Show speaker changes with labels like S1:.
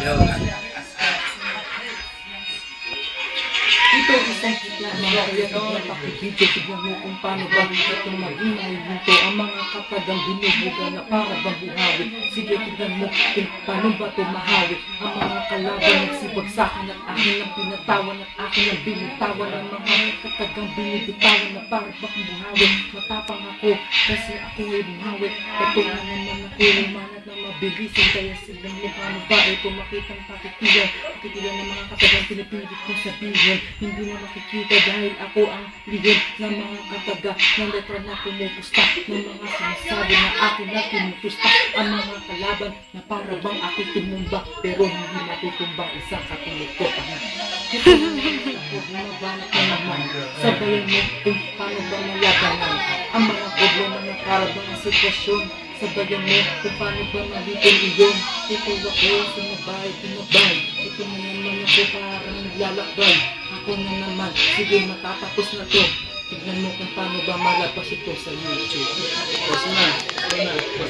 S1: Ito isang mga uyak na pakibidyo. Tignan mo kung paano ba ito maging mahihinto ang mga katagang binubuga na para bang buhawi. Sige, tignan mo kung paano ba ito mahawi. Ang mga kalaban nagsipag sa'kin at akin ang pinatawan at akin ang binitawan. Ang mga katagang binibitawan na para bang buhawi. Matapang ako kasi ako ay buhawi. Patuloy naman ako umanat na mabilisan. Kaya silang mo paano ba ito makitang pakitilan. Pakitilan ng mga katagang pinipilit kong sabihin. Hindi na makikita dahil ako ang lihim ng mga kataga ng letra na pumupusta ng mga sinasabi na akin na pumupusta ang mga kalaban na para bang aking tumumba pero hindi matutumba isang katulad ko. Ito ako bumabanat na naman sabayan mo kung paano ba malabanan ang mga problema na para bang sitwasyon. Sabayan mo kung paano ba malitin iyon. Ito ako sumabay. Ito na naman ako parang naglalakbay. Ako na naman, sige matatapos na to. Tignan mo kung paano ba malabas ito sa YouTube. Tapos na.